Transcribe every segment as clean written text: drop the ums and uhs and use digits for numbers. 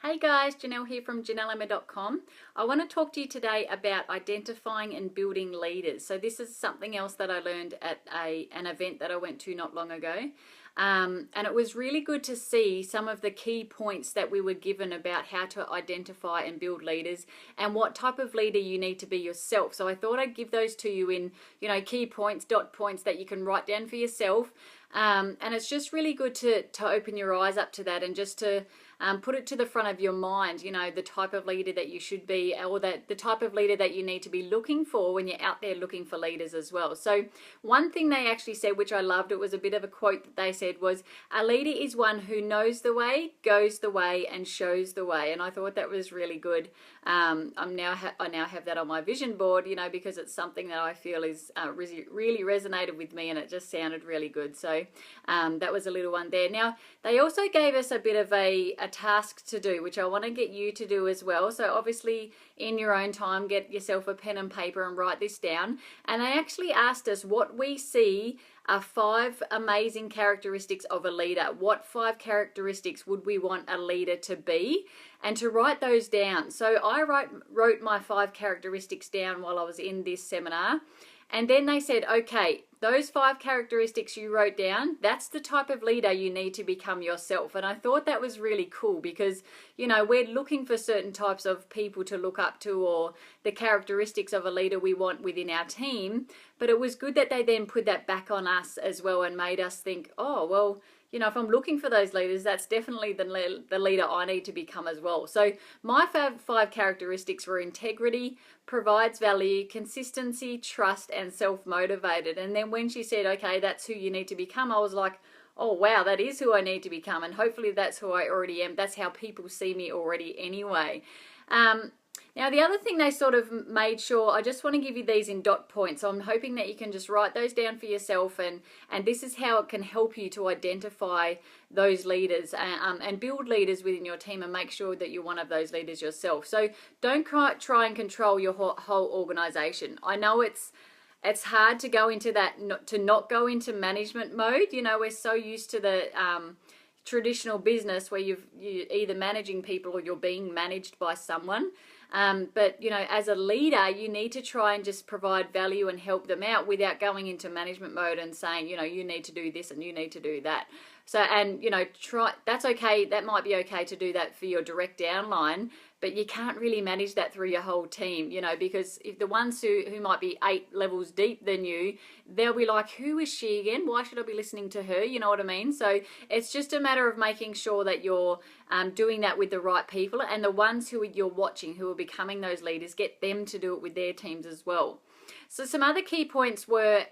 Hey guys, Janelle here from JanelleEmma.com. I want to talk to you today about identifying and building leaders. So this is something else that I learned at an event that I went to not long ago. And it was really good to see some of the key points that we were given about how to identify and build leaders and what type of leader you need to be yourself. So I thought I'd give those to you in, key points, dot points that you can write down for yourself. And it's just really good to open your eyes up to that and just to put it to the front of your mind, the type of leader that you should be, or that the type of leader that you need to be looking for when you're out there looking for leaders as well. So one thing they actually said, which I loved, it was a bit of a quote that they said was, a leader is one who knows the way, goes the way, and shows the way. And I thought that was really good. I now have that on my vision board, because it's something that I feel is really resonated with me, and it just sounded really good. So that was a little one there. Now, they also gave us a bit of a task to do, which I want to get you to do as well. So obviously in your own time, get yourself a pen and paper and write this down. And they actually asked us what we see are 5 amazing characteristics of a leader. What 5 characteristics would we want a leader to be? And to write those down. So I wrote my 5 characteristics down while I was in this seminar. And then they said, okay, those 5 characteristics you wrote down, that's the type of leader you need to become yourself. And I thought that was really cool because, we're looking for certain types of people to look up to, or the characteristics of a leader we want within our team. But it was good that they then put that back on us as well and made us think, oh, well, if I'm looking for those leaders, that's definitely the leader I need to become as well. So my 5 characteristics were integrity, provides value, consistency, trust, and self-motivated. And then when she said, okay, that's who you need to become, I was like, oh, wow, that is who I need to become. And hopefully that's who I already am. That's how people see me already anyway. Now, the other thing they sort of made sure, I just want to give you these in dot points. So I'm hoping that you can just write those down for yourself, and this is how it can help you to identify those leaders and build leaders within your team and make sure that you're one of those leaders yourself. So don't try and control your whole organization. I know it's hard to go into that, to not go into management mode. We're so used to the traditional business where you're either managing people or you're being managed by someone. But as a leader, you need to try and just provide value and help them out without going into management mode and saying, you need to do this and you need to do that. So, and that's okay. That might be okay to do that for your direct downline, but you can't really manage that through your whole team, because if the ones who might be 8 levels deep than you, they'll be like, who is she again? Why should I be listening to her? You know what I mean? So it's just a matter of making sure that you're doing that with the right people, and the ones who you're watching, who are becoming those leaders, get them to do it with their teams as well. So some other key points were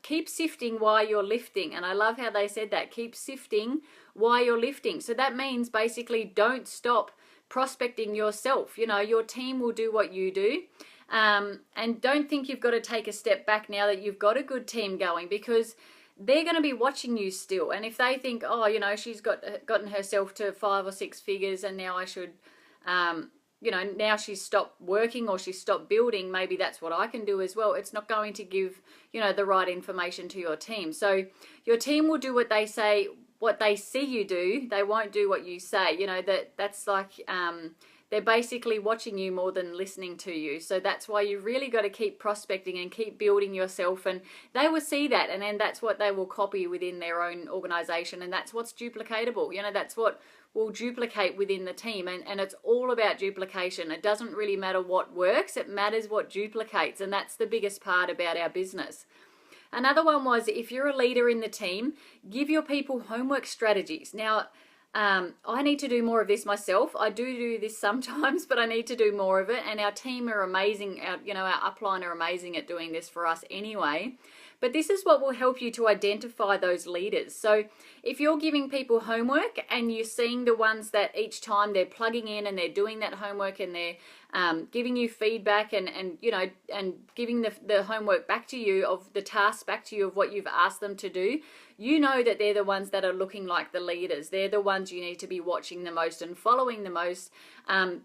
keep sifting while you're lifting. And I love how they said that, keep sifting while you're lifting. So that means basically don't stop prospecting yourself. Your team will do what you do. And don't think you've got to take a step back now that you've got a good team going, because they're going to be watching you still. And if they think, oh, she's gotten herself to 5 or 6 figures and now I should... now she's stopped working or she's stopped building, maybe that's what I can do as well. It's not going to give, the right information to your team. So your team will do what they say, what they see you do. They won't do what you say. That's like, they're basically watching you more than listening to you. So that's why you've really got to keep prospecting and keep building yourself, and they will see that, and then that's what they will copy within their own organization, and that's what's duplicatable. That's what will duplicate within the team, and it's all about duplication. It doesn't really matter what works, it matters what duplicates, and that's the biggest part about our business. Another one was, if you're a leader in the team, give your people homework strategies. Now, I need to do more of this myself. I do this sometimes, but I need to do more of it. And our team are amazing. Our upline are amazing at doing this for us anyway. But this is what will help you to identify those leaders. So if you're giving people homework and you're seeing the ones that each time they're plugging in and they're doing that homework and they're giving you feedback and giving the homework back to you, of the task back to you of what you've asked them to do, that they're the ones that are looking like the leaders. They're the ones you need to be watching the most and following the most,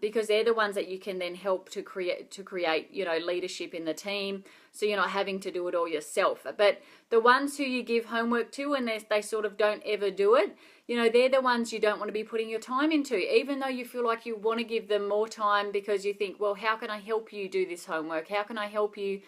because they're the ones that you can then help to create leadership in the team, so you're not having to do it all yourself. But the ones who you give homework to and they sort of don't ever do it, you know, they're the ones you don't want to be putting your time into, even though you feel like you want to give them more time because you think, well, how can I help you do this homework? How can I help you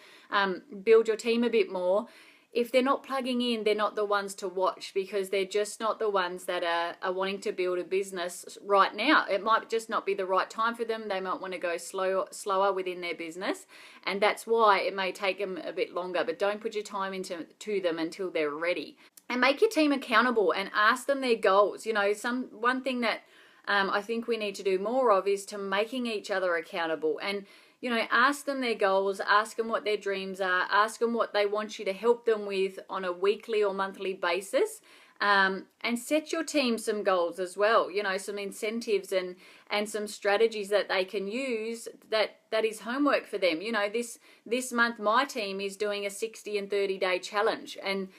build your team a bit more? If they're not plugging in, they're not the ones to watch, because they're just not the ones that are wanting to build a business right now. It might just not be the right time for them. They might want to go slower within their business, and that's why it may take them a bit longer. But don't put your time into them until they're ready. And make your team accountable and ask them their goals. You know, one thing that I think we need to do more of is to making each other accountable. And you know, ask them their goals, ask them what their dreams are, ask them what they want you to help them with on a weekly or monthly basis, and set your team some goals as well, you know, some incentives and some strategies that they can use that is homework for them. You know, this month my team is doing a 60 and 30 day challenge, and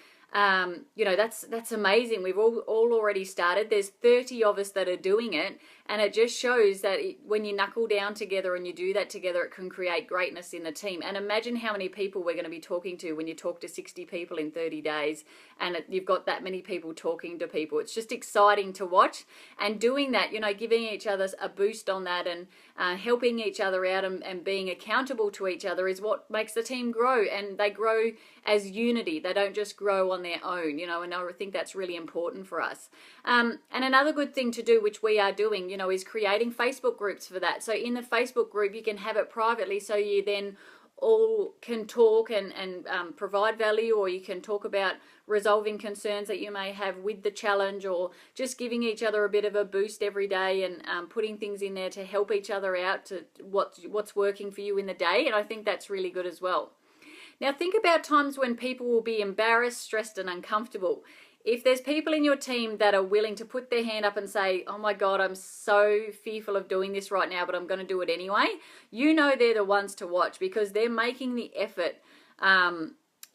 you know, that's amazing. We've all already started. There's 30 of us that are doing it, and it just shows that when you knuckle down together and you do that together, it can create greatness in the team. And imagine how many people we're going to be talking to when you talk to 60 people in 30 days, and you've got that many people talking to people. It's just exciting to watch. And doing that, you know, giving each other a boost on that, and helping each other out and being accountable to each other is what makes the team grow. And they grow as unity. They don't just grow on their own, you know, and I think that's really important for us. And another good thing to do, which we are doing, you know, is creating Facebook groups for that. So in the Facebook group, you can have it privately, so you then all can talk and provide value, or you can talk about resolving concerns that you may have with the challenge, or just giving each other a bit of a boost every day, and putting things in there to help each other out to what's working for you in the day. And I think that's really good as well. Now think about times when people will be embarrassed, stressed, and uncomfortable. If there's people in your team that are willing to put their hand up and say, oh my God, I'm so fearful of doing this right now, but I'm going to do it anyway, you know they're the ones to watch, because they're making the effort,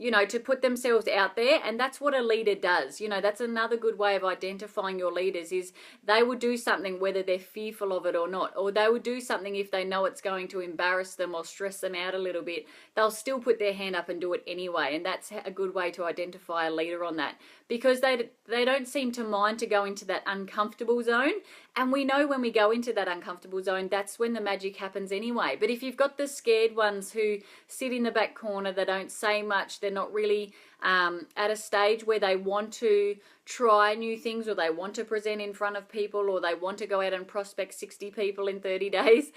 you know, to put themselves out there. And that's what a leader does. You know, that's another good way of identifying your leaders, is they will do something whether they're fearful of it or not, or they will do something if they know it's going to embarrass them or stress them out a little bit. They'll still put their hand up and do it anyway. And that's a good way to identify a leader on that, because they don't seem to mind to go into that uncomfortable zone. And we know when we go into that uncomfortable zone, that's when the magic happens anyway. But if you've got the scared ones who sit in the back corner, they don't say much, they're not really at a stage where they want to try new things, or they want to present in front of people, or they want to go out and prospect 60 people in 30 days,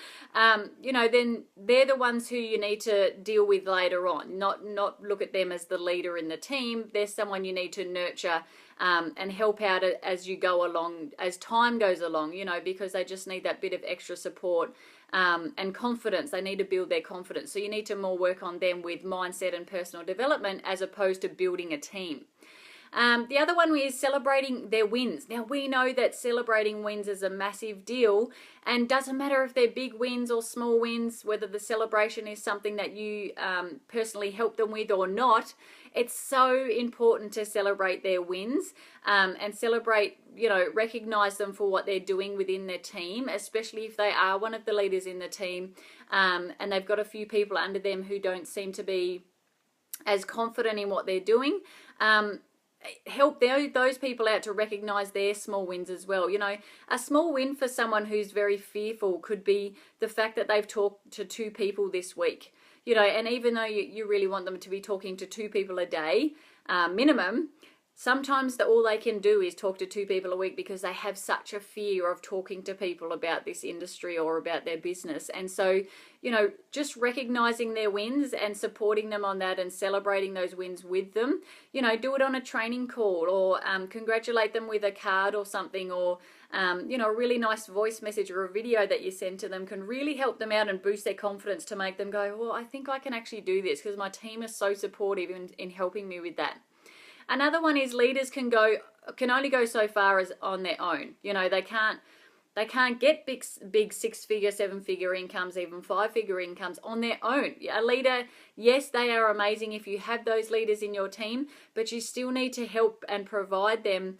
you know, then they're the ones who you need to deal with later on. Not look at them as the leader in the team. They're someone you need to nurture and help out as you go along, as time goes along, you know, because they just need that bit of extra support and confidence. They need to build their confidence. So you need to more work on them with mindset and personal development, as opposed to building a team. The other one is celebrating their wins. Now, we know that celebrating wins is a massive deal, and doesn't matter if they're big wins or small wins, whether the celebration is something that you personally help them with or not. It's so important to celebrate their wins and celebrate, you know, recognize them for what they're doing within their team, especially if they are one of the leaders in the team and they've got a few people under them who don't seem to be as confident in what they're doing. Help those people out to recognize their small wins as well. You know, a small win for someone who's very fearful could be the fact that they've talked to 2 people this week. You know, and even though you really want them to be talking to 2 people a day minimum, sometimes all they can do is talk to 2 people a week, because they have such a fear of talking to people about this industry or about their business. And so, you know, just recognizing their wins and supporting them on that, and celebrating those wins with them. You know, do it on a training call, or congratulate them with a card or something, or you know, a really nice voice message or a video that you send to them can really help them out and boost their confidence, to make them go, well, I think I can actually do this, because my team is so supportive in helping me with that. Another one is leaders can only go so far as on their own. You know, they can't get big 6-figure, 7-figure incomes, even 5-figure incomes on their own. A leader, yes, they are amazing if you have those leaders in your team, but you still need to help and provide them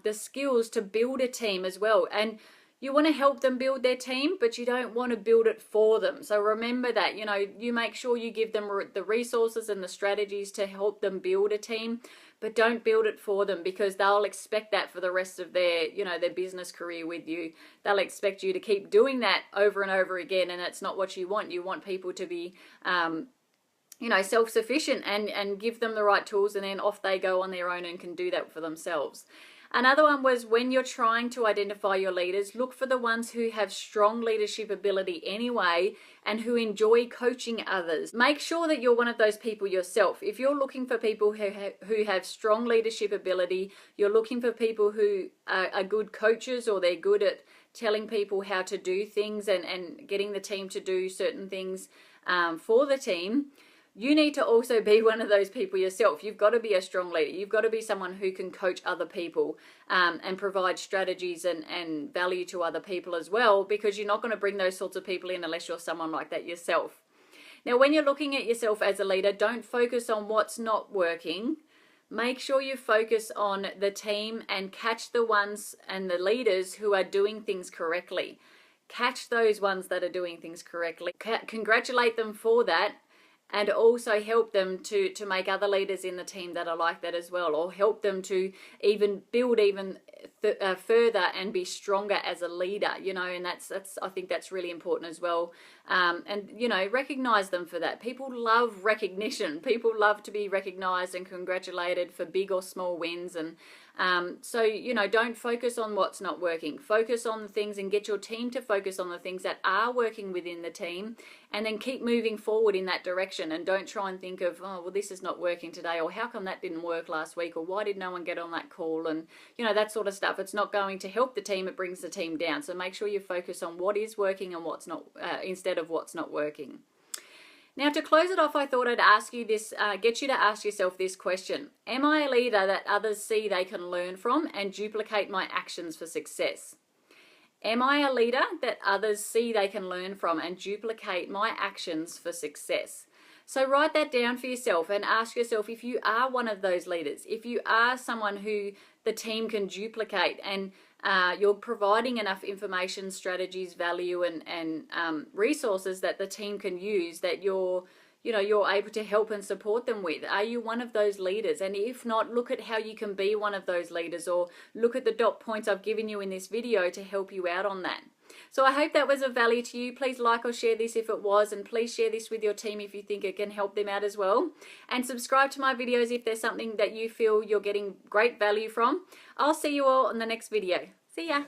the skills to build a team as well. And you want to help them build their team, but you don't want to build it for them. So remember that, you know, you make sure you give them the resources and the strategies to help them build a team, but don't build it for them, because they'll expect that for the rest of their, you know, their business career with you. They'll expect you to keep doing that over and over again, and it's not what you want. You want people to be, you know, self-sufficient and give them the right tools, and then off they go on their own and can do that for themselves. Another one was, when you're trying to identify your leaders, look for the ones who have strong leadership ability anyway and who enjoy coaching others. Make sure that you're one of those people yourself. If you're looking for people who have strong leadership ability, you're looking for people who are good coaches, or they're good at telling people how to do things and getting the team to do certain things for the team, you need to also be one of those people yourself. You've got to be a strong leader. You've got to be someone who can coach other people and provide strategies and value to other people as well, because you're not going to bring those sorts of people in unless you're someone like that yourself. Now, when you're looking at yourself as a leader, don't focus on what's not working. Make sure you focus on the team and catch the ones and the leaders who are doing things correctly. Catch those ones that are doing things correctly. Congratulate them for that. And also help them to make other leaders in the team that are like that as well, or help them to even build even further and be stronger as a leader, you know, and that's I think that's really important as well. And, you know, recognize them for that. People love recognition. People love to be recognized and congratulated for big or small wins. And so, you know, don't focus on what's not working. Focus on the things and get your team to focus on the things that are working within the team, and then keep moving forward in that direction. And don't try and think of, oh, well, this is not working today, or how come that didn't work last week, or why did no one get on that call, and, you know, that sort of stuff. It's not going to help the team. It brings the team down. So make sure you focus on what is working and what's not, instead of what's not working. Now, to close it off, I thought I'd ask you this, get you to ask yourself this question. Am I a leader that others see they can learn from and duplicate my actions for success? Am I a leader that others see they can learn from and duplicate my actions for success? So write that down for yourself and ask yourself if you are one of those leaders, if you are someone who the team can duplicate, and you're providing enough information, strategies, value, and resources that the team can use, that you're able to help and support them with. Are you one of those leaders? And if not, look at how you can be one of those leaders, or look at the dot points I've given you in this video to help you out on that. So I hope that was of value to you. Please like or share this if it was, and please share this with your team if you think it can help them out as well. And subscribe to my videos if there's something that you feel you're getting great value from. I'll see you all in the next video. See ya.